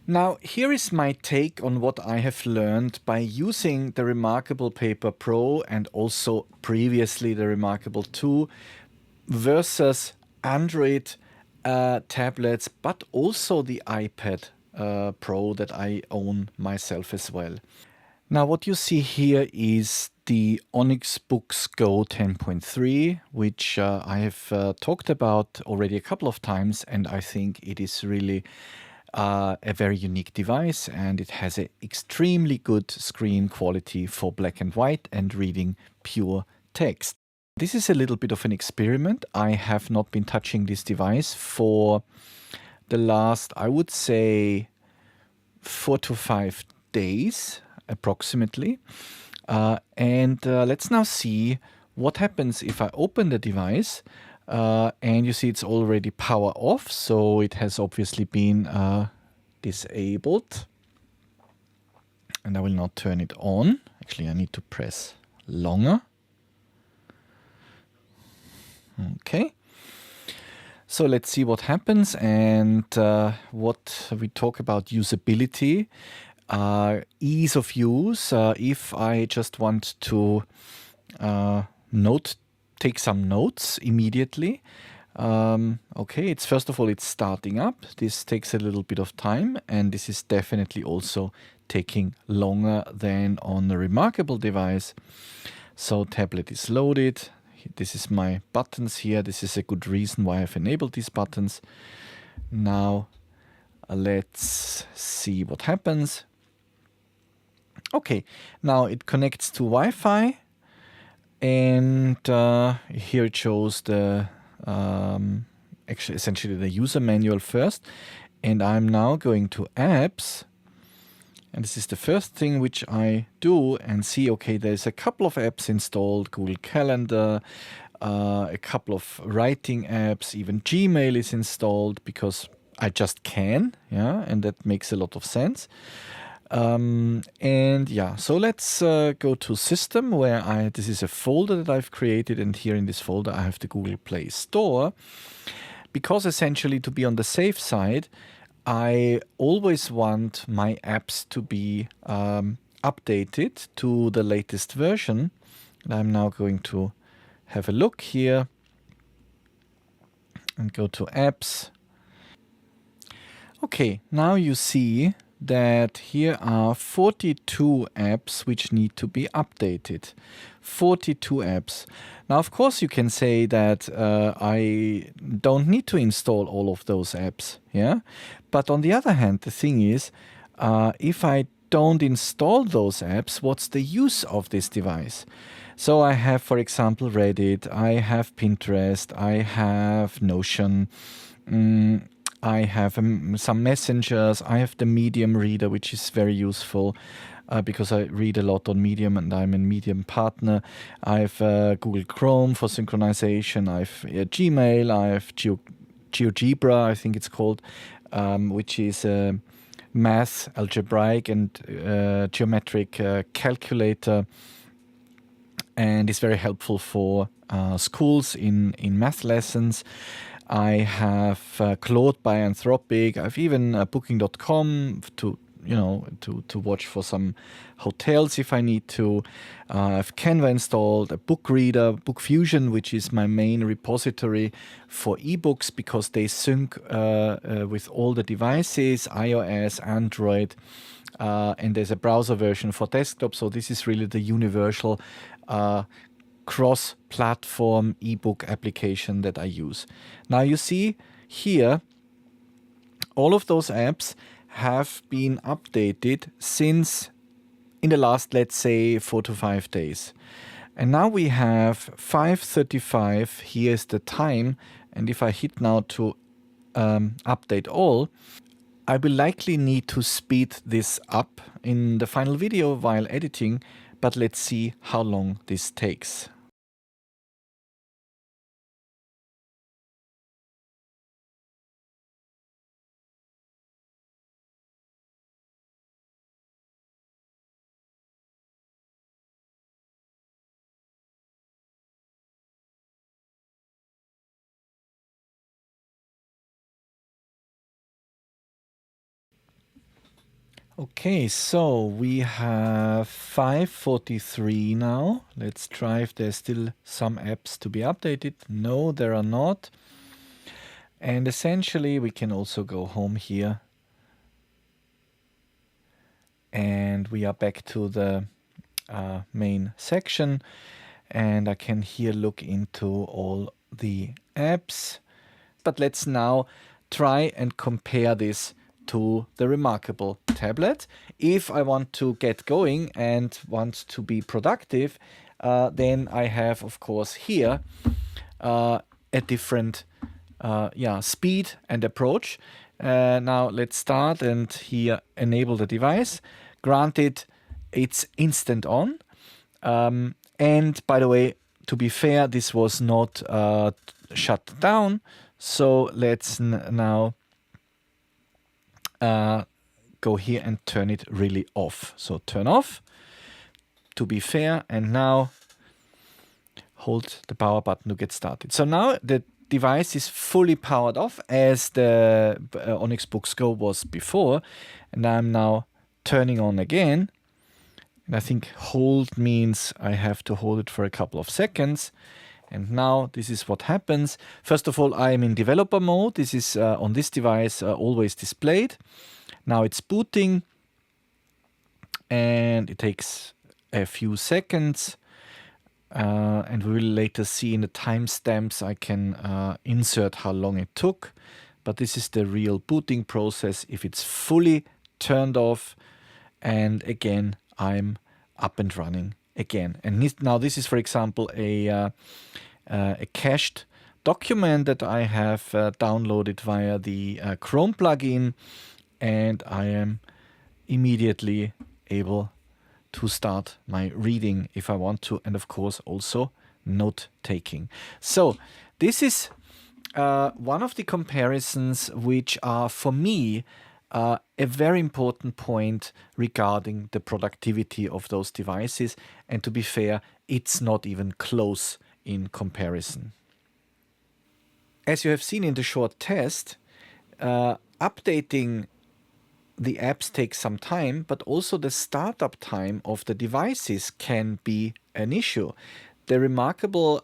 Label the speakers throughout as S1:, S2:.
S1: Now, here is my take on what I have learned by using the reMarkable Paper Pro and also previously the reMarkable 2 versus Android tablets, but also the iPad Pro that I own myself as well. Now, what you see here is the Onyx Boox Go 10.3, which I have talked about already a couple of times, and I think it is really a very unique device, and it has an extremely good screen quality for black and white and reading pure text. This is a little bit of an experiment. I have not been touching this device for the last, I would say, 4 to 5 days approximately. Let's now see what happens if I open the device. And you see it's already power off, so it has obviously been disabled. And I will not turn it on. Actually, I need to press longer. Okay. So let's see what happens and what we talk about usability. Ease of use. If I just want to take some notes immediately. Okay, it's first of all, it's starting up. This takes a little bit of time, and this is definitely also taking longer than on the reMarkable device. So tablet is loaded. This is my buttons here. This is a good reason why I've enabled these buttons. Now let's see what happens. Okay, now it connects to Wi-Fi, and here it shows the essentially the user manual first. And I'm now going to apps, and this is the first thing which I do and see, okay, there's a couple of apps installed, Google Calendar, a couple of writing apps, even Gmail is installed because I just can, yeah, and that makes a lot of sense. And yeah, so let's go to System, where this is a folder that I've created, and here in this folder I have the Google Play Store, because essentially, to be on the safe side, I always want my apps to be updated to the latest version. And I'm now going to have a look here and go to apps. Okay, now you see that here are 42 apps which need to be updated. 42 apps. Now, of course, you can say that I don't need to install all of those apps, yeah? But on the other hand, the thing is, if I don't install those apps, what's the use of this device? So I have, for example, Reddit, I have Pinterest, I have Notion, I have some messengers. I have the Medium reader, which is very useful because I read a lot on Medium and I'm a Medium partner. I have Google Chrome for synchronization. I have Gmail. I have GeoGebra, I think it's called, which is a math, algebraic and geometric calculator, and is very helpful for schools in math lessons. I have Claude by Anthropic. I've even Booking.com to watch for some hotels if I need to. I've Canva installed, a book reader, Book Fusion, which is my main repository for ebooks because they sync with all the devices, iOS, Android, and there's a browser version for desktop. So this is really the universal cross-platform ebook application that I use. Now you see here, all of those apps have been updated since in the last, let's say, 4 to 5 days. And now we have 5:35. Here's the time. And if I hit now to update all, I will likely need to speed this up in the final video while editing, but let's see how long this takes. Okay, so we have 5:43 now. Let's try if there's still some apps to be updated. No, there are not. And essentially, we can also go home here. And we are back to the main section. And I can here look into all the apps. But let's now try and compare this to the reMarkable tablet. If I want to get going and want to be productive, then I have, of course, here a different speed and approach. Now let's start and here enable the device. Granted, it's instant on. And by the way, to be fair, this was not shut down. So let's now go here and turn it really off. So turn off, to be fair, and now hold the power button to get started. So now the device is fully powered off as the Onyx Boox Go was before. And I'm now turning on again. And I think hold means I have to hold it for a couple of seconds. And now this is what happens. First of all, I am in developer mode. This is on this device always displayed. Now it's booting. And it takes a few seconds. And we will later see in the timestamps I can insert how long it took. But this is the real booting process if it's fully turned off. And again, I'm up and running again. And now this is, for example, a cached document that I have downloaded via the Chrome plugin. And I am immediately able to start my reading if I want to, and of course also note taking. So this is one of the comparisons which are for me a very important point regarding the productivity of those devices. And to be fair, it's not even close in comparison. As you have seen in the short test, updating the apps take some time, but also the startup time of the devices can be an issue. The reMarkable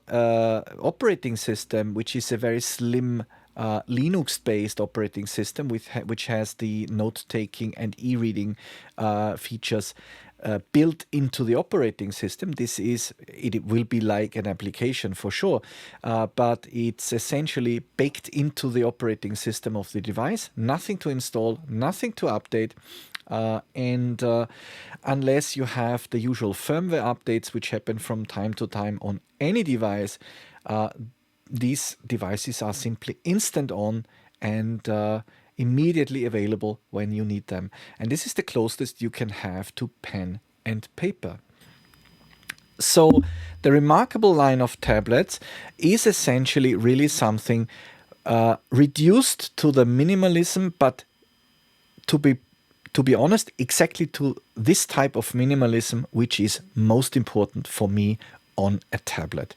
S1: operating system, which is a very slim Linux-based operating system which has the note-taking and e-reading features built into the operating system. It will be like an application for sure, but it's essentially baked into the operating system of the device. Nothing to install, nothing to update. And unless you have the usual firmware updates, which happen from time to time on any device, these devices are simply instant on and immediately available when you need them. And this is the closest you can have to pen and paper. So the reMarkable line of tablets is essentially really something reduced to the minimalism, but to be honest, exactly to this type of minimalism, which is most important for me on a tablet.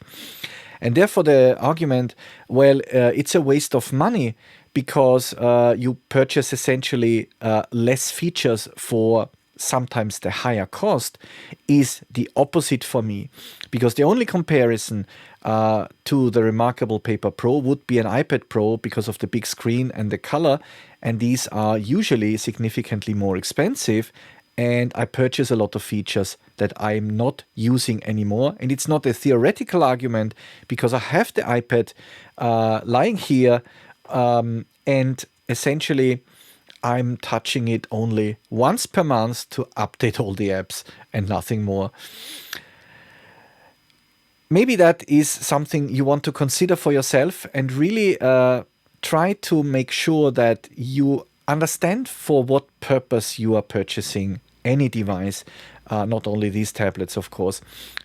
S1: And therefore the argument, well, it's a waste of money because you purchase essentially less features for sometimes the higher cost, is the opposite for me. Because the only comparison to the reMarkable Paper Pro would be an iPad Pro because of the big screen and the color. And these are usually significantly more expensive. And I purchase a lot of features that I'm not using anymore. And it's not a theoretical argument because I have the iPad lying here and essentially I'm touching it only once per month to update all the apps and nothing more. Maybe that is something you want to consider for yourself and really try to make sure that you understand for what purpose you are purchasing any device, not only these tablets, of course,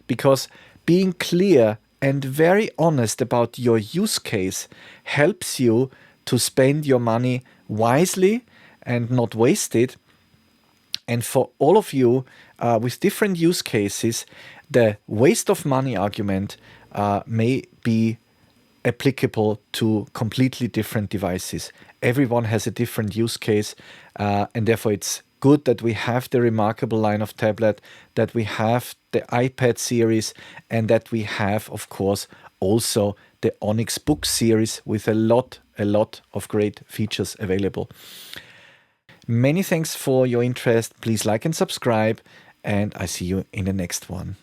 S1: because being clear and very honest about your use case helps you to spend your money wisely and not waste it. And for all of you with different use cases, the waste of money argument may be applicable to completely different devices. Everyone has a different use case, and therefore it's good that we have the reMarkable line of tablet, that we have the iPad series, and that we have, of course, also the Onyx Boox series with a lot of great features available. Many thanks for your interest. Please like and subscribe, and I see you in the next one.